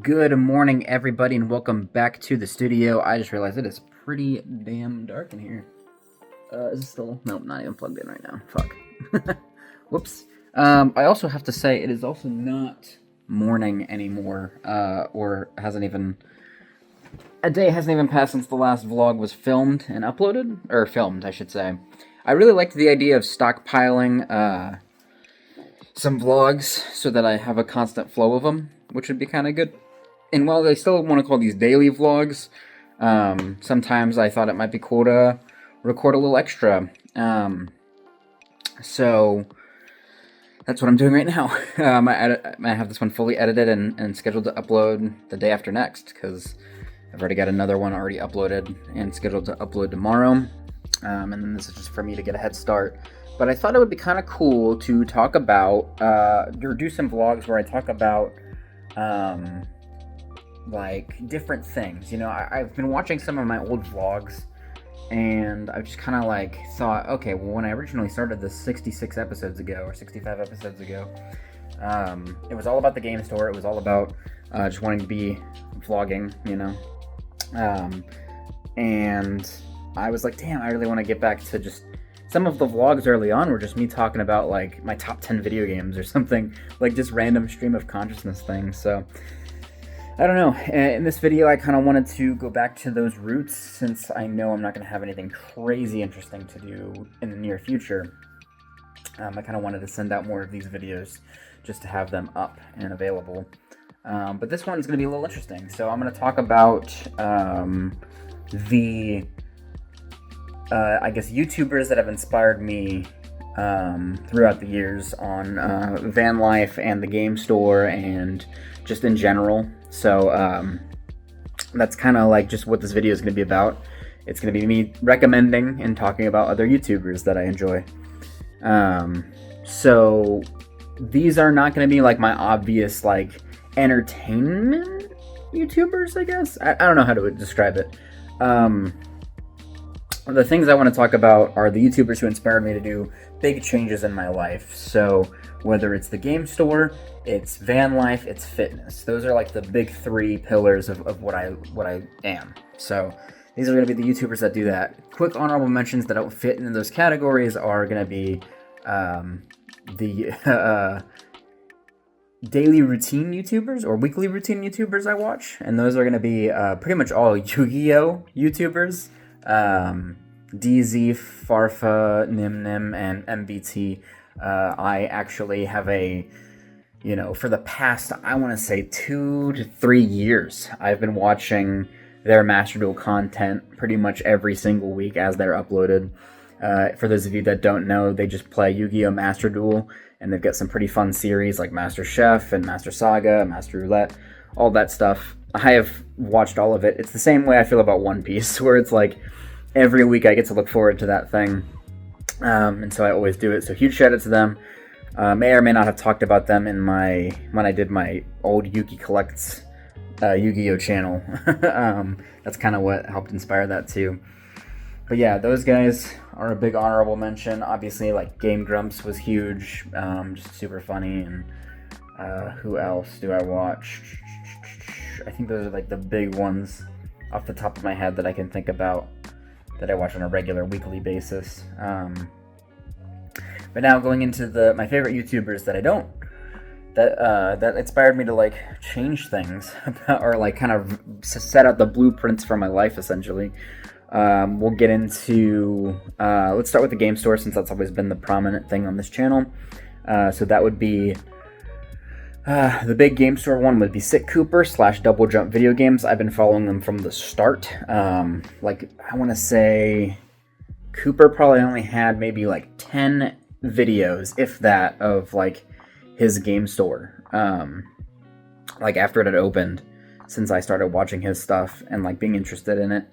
Good morning, everybody, and welcome back to the studio. I just realized it is pretty damn dark in here. Is it still? Nope, not even plugged in right now. Fuck. Whoops. I also have to say it is also not morning anymore, or hasn't even. A day hasn't even passed since the last vlog was filmed and uploaded, or filmed, I should say. I really liked the idea of stockpiling some vlogs so that I have a constant flow of them, which would be kind of good. And while I still want to call these daily vlogs, sometimes I thought it might be cool to record a little extra. So that's what I'm doing right now. I have this one fully edited and scheduled to upload the day after next, because I've already got another one already uploaded and scheduled to upload tomorrow. And then this is just for me to get a head start. But I thought it would be kind of cool to talk about, or do some vlogs where I talk about, like, different things. You know, I've been watching some of my old vlogs, and I've just kind of, like, thought, okay, well, when I originally started this 66 episodes ago, or 65 episodes ago, it was all about the game store. It was all about just wanting to be vlogging, you know. And I was like, damn, I really want to get back to just some of the vlogs early on were just me talking about, like, my top 10 video games or something, like just random stream of consciousness things. So I don't know. In this video, I kind of wanted to go back to those roots, since I know I'm not going to have anything crazy interesting to do in the near future. I kind of wanted to send out more of these videos just to have them up and available. But this one's going to be a little interesting. So I'm going to talk about I guess, YouTubers that have inspired me throughout the years on van life and the game store and just in general. So that's kind of like just what this video is going to be about. It's going to be me recommending and talking about other YouTubers that I enjoy. So these are not going to be like my obvious, like, entertainment YouTubers, I guess. I don't know how to describe it. The things I want to talk about are the YouTubers who inspired me to do big changes in my life. So whether it's the game store, it's van life, it's fitness. Those are like the big three pillars of what I am. So these are going to be the YouTubers that do that. Quick honorable mentions that don't fit into those categories are going to be the daily routine YouTubers or weekly routine YouTubers I watch. And those are going to be pretty much all Yu-Gi-Oh! YouTubers. DZ, Farfa, Nimnim, and MBT. I actually have for the past, I want to say 2 to 3 years, I've been watching their Master Duel content pretty much every single week as they're uploaded. For those of you that don't know, they just play Yu-Gi-Oh! Master Duel, and they've got some pretty fun series like Master Chef and Master Saga, Master Roulette, all that stuff. I have watched all of it. It's the same way I feel about One Piece, where it's like every week I get to look forward to that thing, and so I always do it. So huge shout out to them. May or may not have talked about them when I did my old Yugi Collects Yu-Gi-Oh! Channel. That's kind of what helped inspire that too. But yeah, those guys are a big honorable mention. Obviously, like, Game Grumps was huge, just super funny. And who else do I watch? I think those are like the big ones off the top of my head that I can think about that I watch on a regular weekly basis. But now going into my favorite YouTubers that inspired me to, like, change things or, like, kind of set out the blueprints for my life, essentially. We'll get into, let's start with the game store, since that's always been the prominent thing on this channel. So that would be, the big game store one would be Sick Cooper / Double Jump Video Games. I've been following them from the start. Like, I want to say Cooper probably only had maybe like 10 videos, if that, of like his game store. Like, after it had opened, since I started watching his stuff and, like, being interested in it.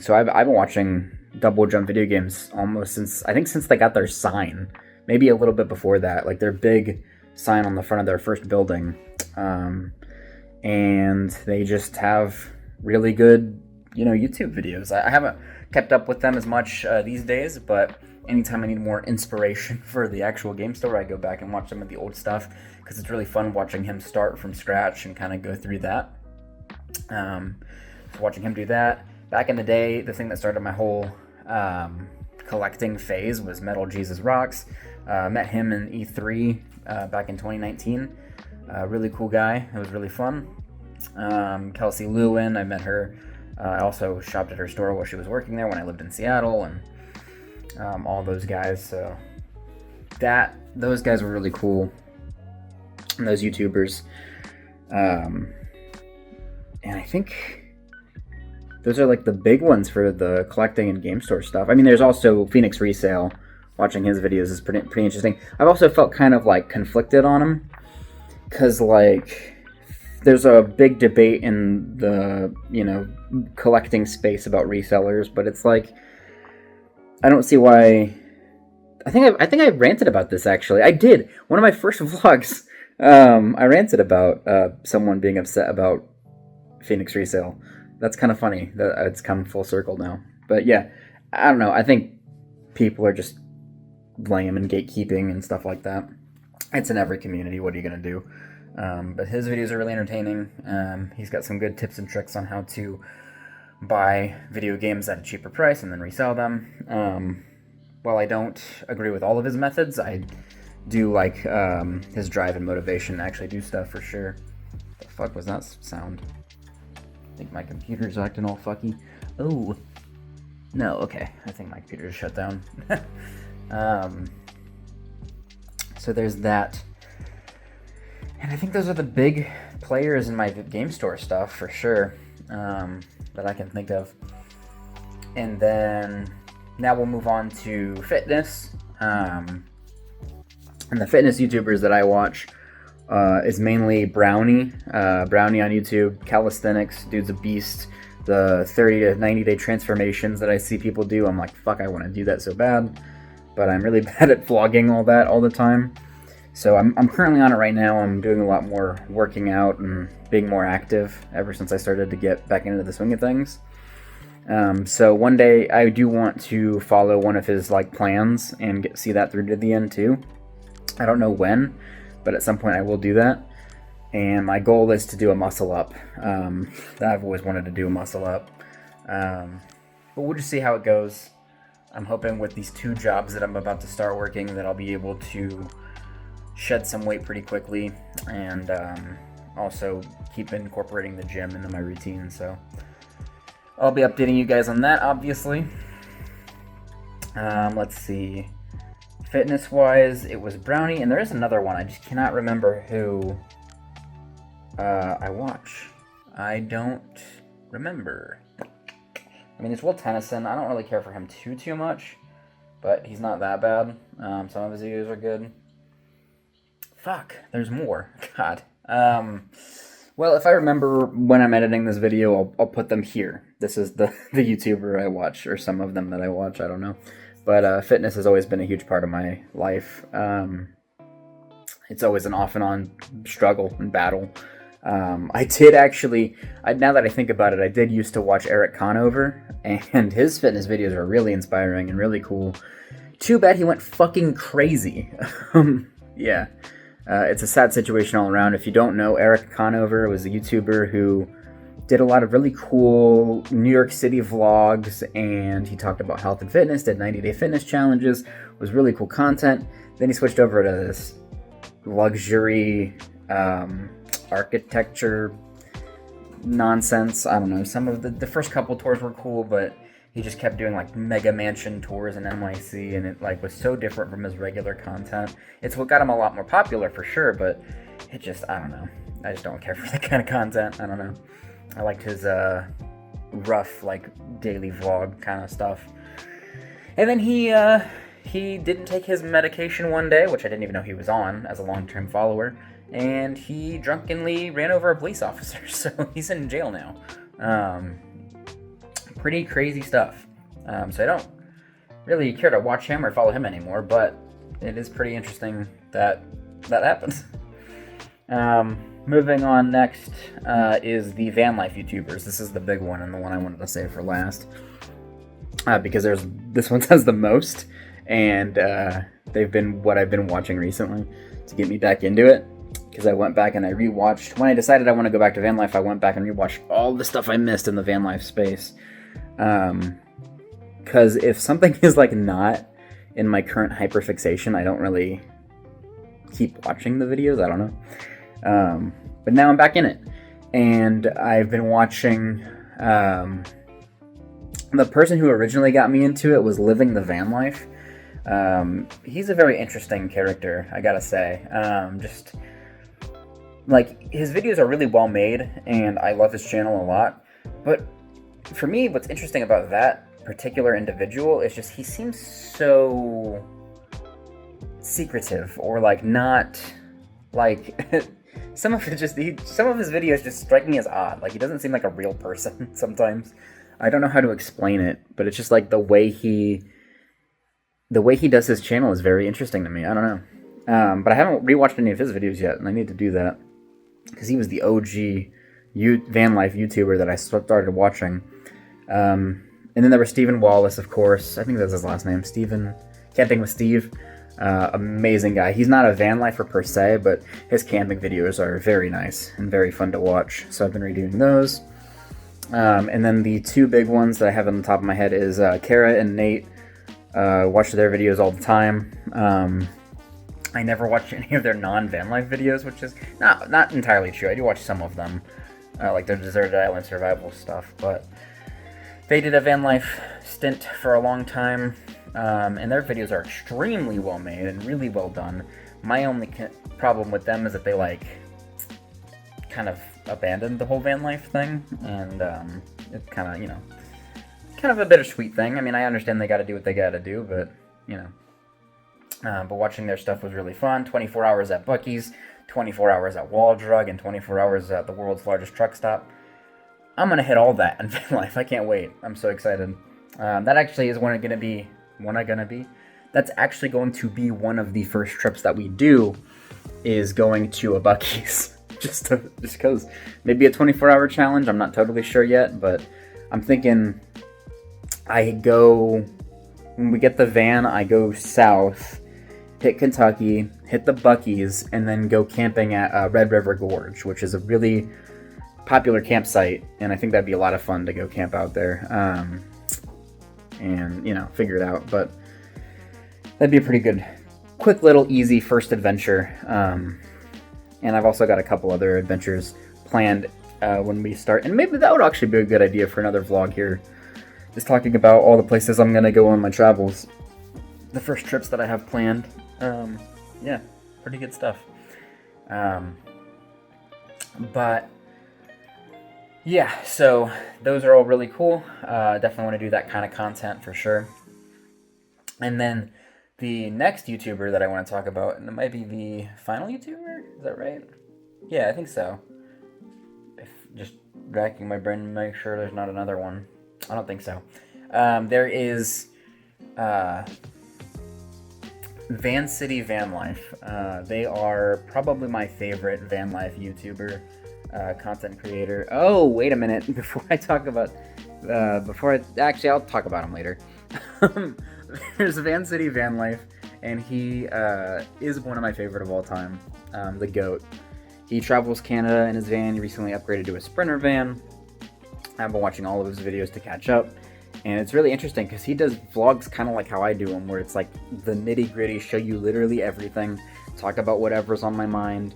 So I've been watching Double Jump Video Games almost since they got their sign. Maybe a little bit before that, like their big sign on the front of their first building. And they just have really good, YouTube videos. I haven't kept up with them as much these days, but anytime I need more inspiration for the actual game store, I go back and watch some of the old stuff, because it's really fun watching him start from scratch and kind of go through that. So watching him do that. Back in the day, the thing that started my whole collecting phase was Metal Jesus Rocks. Met him in E3 back in 2019. Really cool guy. It was really fun. Kelsey Lewin, I met her. I also shopped at her store while she was working there when I lived in Seattle, and all those guys. So those guys were really cool. And those YouTubers. And I think those are like the big ones for the collecting and game store stuff. I mean, there's also Phoenix Resale. Watching his videos is pretty interesting. I've also felt kind of like conflicted on him, because like there's a big debate in the collecting space about resellers, but it's like I don't see why. I think I ranted about this, actually. I did one of my first vlogs. I ranted about someone being upset about Phoenix Resale. That's kind of funny that it's come full circle now. But yeah, I don't know. I think people are just lame and gatekeeping and stuff like that. It's in every community. What are you gonna do? But his videos are really entertaining. He's got some good tips and tricks on how to buy video games at a cheaper price and then resell them. While I don't agree with all of his methods, I do like his drive and motivation to actually do stuff for sure. The fuck was that sound? I think my computer's acting all fucky. Oh. No, okay. I think my computer's shut down. So there's that. And I think those are the big players in my game store stuff for sure, that I can think of. And then now we'll move on to fitness. And the fitness YouTubers that I watch is mainly Brownie. Brownie on YouTube, calisthenics, dude's a beast. The 30 to 90 day transformations that I see people do, I'm like, fuck, I want to do that so bad. But I'm really bad at vlogging all that all the time. So I'm currently on it right now. I'm doing a lot more working out and being more active ever since I started to get back into the swing of things. So one day I do want to follow one of his plans and see that through to the end too. I don't know when, but at some point I will do that. And my goal is to do a muscle up. I've always wanted to do a muscle up. But we'll just see how it goes. I'm hoping with these 2 jobs that I'm about to start working that I'll be able to shed some weight pretty quickly, and also keep incorporating the gym into my routine. So I'll be updating you guys on that, obviously. Let's see. Fitness-wise, it was Brownie, and there is another one. I just cannot remember who I watch. I don't remember. I mean, there's Will Tennyson. I don't really care for him too much, but he's not that bad. Some of his videos are good. Fuck, there's more. God. Well, if I remember when I'm editing this video, I'll put them here. This is the YouTuber I watch, or some of them that I watch, I don't know. But fitness has always been a huge part of my life. It's always an off and on struggle and battle. I did actually, now that I think about it, I did used to watch Eric Conover, and his fitness videos are really inspiring and really cool. Too bad he went fucking crazy. Yeah. It's a sad situation all around. If you don't know, Eric Conover was a YouTuber who did a lot of really cool New York City vlogs, and he talked about health and fitness, did 90-day fitness challenges, was really cool content. Then he switched over to this luxury architecture nonsense. I don't know. Some of the first couple tours were cool, but he just kept doing mega mansion tours in NYC, and it was so different from his regular content. It's what got him a lot more popular for sure, but it just, I don't know. I just don't care for that kind of content. I don't know. I liked his rough daily vlog kind of stuff. And then he didn't take his medication one day, which I didn't even know he was on as a long-term follower, and he drunkenly ran over a police officer, so he's in jail now. Pretty crazy stuff. So I don't really care to watch him or follow him anymore, but it is pretty interesting that happens. Moving on next is the van life YouTubers. This is the big one and the one I wanted to save for last, because this one has the most, and they've been what I've been watching recently to get me back into it. Because I went back and I rewatched, when I decided I want to go back to van life, I went back and rewatched all the stuff I missed in the van life space. Because if something is like not in my current hyperfixation, I don't really keep watching the videos. I don't know. But now I'm back in it. And I've been watching, the person who originally got me into it was Living the Van Life. He's a very interesting character, I gotta say. Just, like, his videos are really well made, and I love his channel a lot. But for me, what's interesting about that particular individual is just he seems so secretive, or like not like some of his videos just strike me as odd. Like, he doesn't seem like a real person sometimes. I don't know how to explain it, but it's just like the way he does his channel is very interesting to me. I don't know. But I haven't rewatched any of his videos yet, and I need to do that. Because he was the OG van life YouTuber that I started watching. And then there was Stephen Wallace, of course. I think that's his last name, Stephen. Camping with Steve. Amazing guy. He's not a van lifer per se, but his camping videos are very nice and very fun to watch. So I've been redoing those. And then the two big ones that I have on the top of my head is Kara and Nate. Watch their videos all the time. I never watch any of their non-van life videos, which is not entirely true. I do watch some of them, like their Deserted Island survival stuff, but they did a van life stint for a long time, and their videos are extremely well made and really well done. My only problem with them is that they like kind of abandoned the whole van life thing, and it's kind of, kind of a bittersweet thing. I mean, I understand they got to do what they got to do, but but watching their stuff was really fun. 24 hours at Buc-ee's, 24 hours at Wall Drug, and 24 hours at the world's largest truck stop. I'm going to hit all that in van life. I can't wait. I'm so excited. That actually is That's actually going to be one of the first trips that we do, is going to a Buc-ee's. just because. Maybe a 24-hour challenge. I'm not totally sure yet, but I'm thinking when we get the van, I go south, hit Kentucky, hit the Buc-ee's, and then go camping at Red River Gorge, which is a really popular campsite, and I think that'd be a lot of fun to go camp out there, and, figure it out, but that'd be a pretty good, quick little easy first adventure, and I've also got a couple other adventures planned when we start, and maybe that would actually be a good idea for another vlog here, just talking about all the places I'm going to go on my travels, the first trips that I have planned. Yeah, pretty good stuff. But yeah, so those are all really cool. Definitely want to do that kind of content for sure. And then the next YouTuber that I want to talk about, and it might be the final YouTuber, is that right? Yeah, I think so. Just racking my brain to make sure there's not another one. I don't think so. There is Van City Van Life. They are probably my favorite van life YouTuber, content creator. Oh, wait a minute. Before I talk about, actually, I'll talk about him later. There's Van City Van Life, and he is one of my favorite of all time. The GOAT. He travels Canada in his van. He recently upgraded to a Sprinter van. I've been watching all of his videos to catch up, and it's really interesting because he does vlogs kind of like how I do them, where it's like the nitty-gritty, show you literally everything, talk about whatever's on my mind,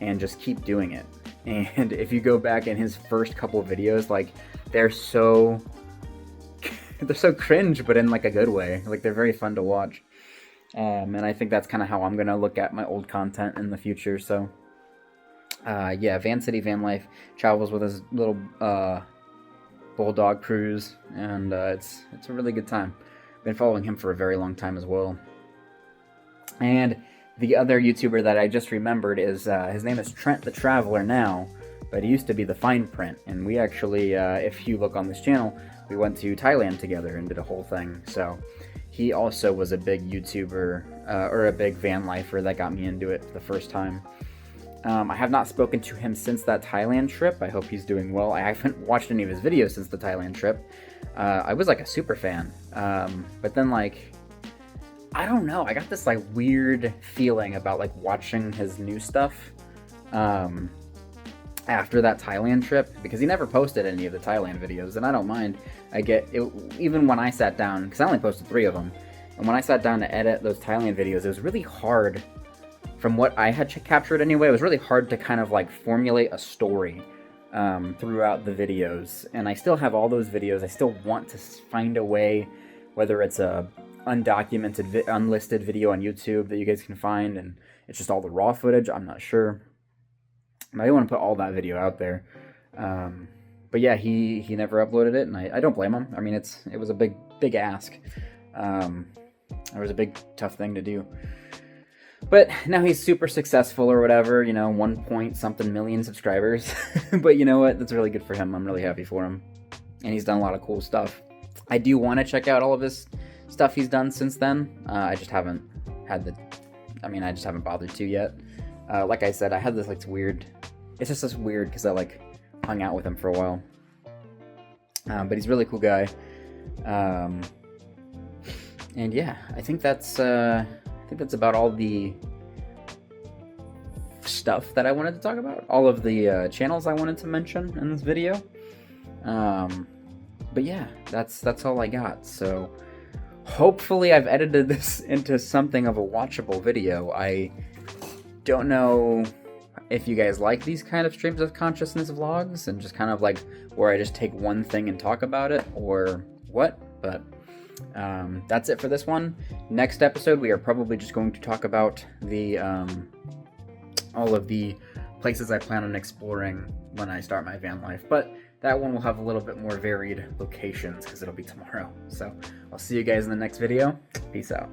and just keep doing it. And if you go back in his first couple of videos, like, they're so cringe, but in like a good way. Like, they're very fun to watch, and I think that's kind of how I'm gonna look at my old content in the future. So yeah, Van City Van Life travels with his little Bulldog Cruise, and it's a really good time. Been following him for a very long time as well. And the other YouTuber that I just remembered is his name is Trent the Traveler now, but he used to be the Fine Print. And we actually, if you look on this channel, we went to Thailand together and did a whole thing. So he also was a big YouTuber or a big van lifer that got me into it for the first time. I have not spoken to him since that Thailand trip. I hope he's doing well. I haven't watched any of his videos since the Thailand trip. I was like a super fan. But then, like, I don't know. I got this like weird feeling about like watching his new stuff after that Thailand trip, because he never posted any of the Thailand videos, and I don't mind. I get it, even when I sat down, because I only posted 3 of them, and when I sat down to edit those Thailand videos, it was really hard, from what I had captured anyway, it was really hard to kind of like formulate a story throughout the videos. And I still have all those videos. I still want to find a way, whether it's a undocumented, unlisted video on YouTube that you guys can find, and it's just all the raw footage, I'm not sure. I want to put all that video out there. But yeah, he never uploaded it, and I don't blame him. I mean, it was a big ask. It was a big, tough thing to do. But now he's super successful or whatever, 1 point something million subscribers. But you know what? That's really good for him. I'm really happy for him. And he's done a lot of cool stuff. I do want to check out all of his stuff he's done since then. I just haven't I just haven't bothered to yet. Like I said, I had this it's just this weird because I like hung out with him for a while. But he's a really cool guy. And yeah, I think that's about all the stuff that I wanted to talk about. All of the channels I wanted to mention in this video. But yeah, that's all I got. So hopefully I've edited this into something of a watchable video. I don't know if you guys like these kind of streams of consciousness vlogs and just kind of like where I just take one thing and talk about it or what, but that's it for this one. Next episode, we are probably just going to talk about the all of the places I plan on exploring when I start my van life, but that one will have a little bit more varied locations because it'll be tomorrow. So I'll see you guys in the next video. Peace out.